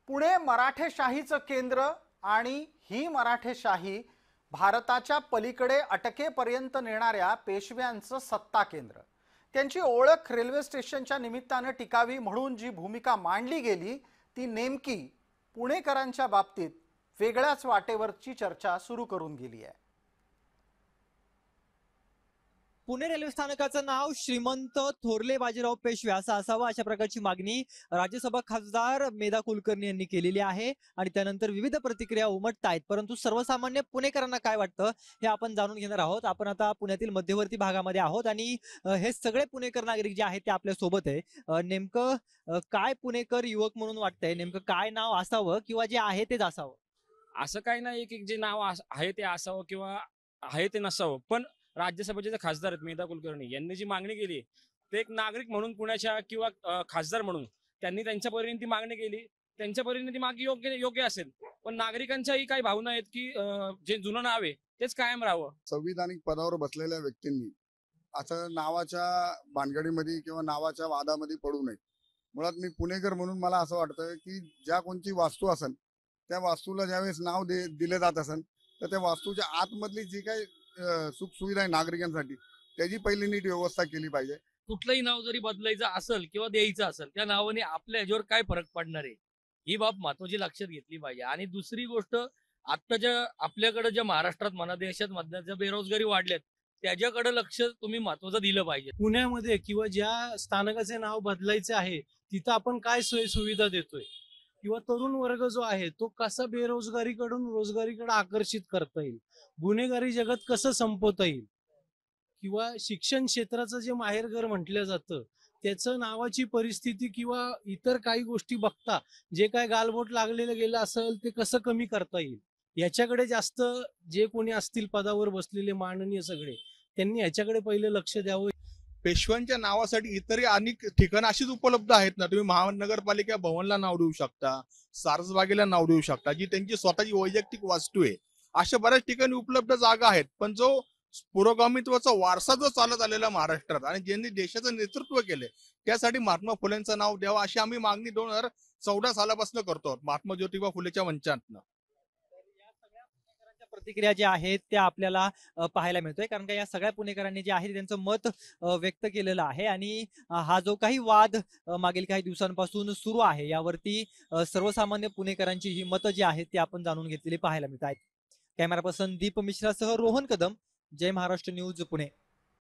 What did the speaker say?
पुणे मराठेशाहीचं केंद्र आणि ही मराठेशाही भारताच्या पलीकडे अटकेपर्यंत नेणाऱ्या पेशव्यांचं सत्ता केंद्र। त्यांची ओळख रेल्वे स्टेशनच्या निमित्ताने टिकावी म्हणून जी भूमिका मांडली गेली ती नेमकी पुणेकरांच्या बाबतीत वेगळ्याच वाटेवरची चर्चा सुरू करून गेली आहे। पुणे रेल्वे स्थानकाचं नाव श्रीमंत थोरले बाजीराव पेशवे असं असावं अशा प्रकारची मागणी राज्यसभा खासदार मेधा कुलकर्णी यांनी केलेली आहे आणि त्यानंतर विविध प्रतिक्रिया उमटतायत। परंतु सर्वसामान्य पुणेकरांना काय वाटतं हे आपण जाणून घेणार आहोत। आपण आता पुण्यातील मध्यवर्ती भागामध्ये आहोत आणि हे सगळे पुणेकर नागरिक जे आहेत ते आपल्या सोबत आहे। नेमकं काय पुणेकर युवक म्हणून वाटतंय, नेमकं काय नाव असावं किंवा जे आहे तेच असावं? असं काही नाही की जे नाव आहे ते असावं किंवा आहे ते नसावं, पण राज्यसभेचे जे खासदार आहेत मेधा कुलकर्णी यांनी जी मागणी केली ते एक नागरिक म्हणून पुण्याच्या किंवा खासदार म्हणून त्यांनी त्यांच्या परीने ती मागणी केली। त्यांच्या परीने ती मागणी योग्य असेल, पण नागरिकांच्याही काही भावना आहेत की जे जुनं नाव आहे तेच कायम राहावं। संविधानिक पदावर बसलेल्या व्यक्तींनी असं नावाच्या भानगडीमध्ये किंवा नावाच्या वादामध्ये पडू नये। मुळात मी पुणेकर म्हणून मला असं वाटतं की ज्या कोणती वास्तू असेल त्या वास्तूला ज्यावेळेस नाव दिले जात असेल तर त्या वास्तूच्या आतमधली जी काही सुख सुविधा आहे नागरिकांसाठी त्याची पहिली नीट व्यवस्था केली पाहिजे। कुठलंही नाव जरी बदलायचं असेल किंवा द्यायचं असेल त्या नावाने आपल्या ह्याच्यावर काय फरक पडणार आहे ही बाब महत्वाची लक्षात घेतली पाहिजे। आणि दुसरी गोष्ट, आत्ताच्या आपल्याकडे ज्या महाराष्ट्रात म्हणा देशात मधल्या ज्या बेरोजगारी वाढल्यात त्याच्याकडे लक्ष तुम्ही महत्वाचं दिलं पाहिजे। पुण्यामध्ये किंवा ज्या स्थानकाचे नाव बदलायचे आहे तिथं आपण काय सोयी सुविधा देतोय किंवा तरुण वर्ग जो आहे तो कसा बेरोजगारीकडून रोजगारीकडे आकर्षित करता येईल, गुन्हेगारी जगत कसं संपवता येईल किंवा शिक्षण क्षेत्राचं जे माहेरघर म्हटलं जातं त्याचं नावाची परिस्थिती किंवा इतर काही गोष्टी बघता जे काय गालबोट लागलेलं गेलं असेल ते कसं कमी करता येईल याच्याकडे जास्त जे कोणी असतील पदावर बसलेले माननीय सगळे त्यांनी याच्याकडे पहिले लक्ष द्यावं। पेशव्यांच्या नावासाठी इतरही अनेक ठिकाणं अशीच उपलब्ध आहेत ना। तुम्ही महानगरपालिका भवनला नाव देऊ शकता, सारसबागेला नाव देऊ शकता, जी त्यांची स्वतःची वैयक्तिक वास्तू आहे। अशा बऱ्याच ठिकाणी उपलब्ध जागा आहेत, पण जो पुरोगामित्वाचा वारसा जो चालत आलेला महाराष्ट्रात आणि ज्यांनी देशाचं नेतृत्व केले त्यासाठी महात्मा फुलेंचं नाव द्यावं अशी आम्ही मागणी 2014 सालापासून करतो महात्मा ज्योतिबा फुलेच्या मंचातनं। प्रतिक्रिया ज्या आहेत त्या आपल्याला पाहायला मिळतोय, कारण का या सगळ्या पुणेकरांनी जे आहे त्यांचं मत व्यक्त केलेलं आहे आणि हा जो काही वाद मागील काही दिवसांपासून सुरू आहे यावरती सर्वसामान्य पुणेकरांची ही मतं जी आहेत ती आपण जाणून घेतलेली पाहायला मिळत आहेत। कॅमेरा पर्सन दीप मिश्रासह रोहन कदम, जय महाराष्ट्र न्यूज, पुणे।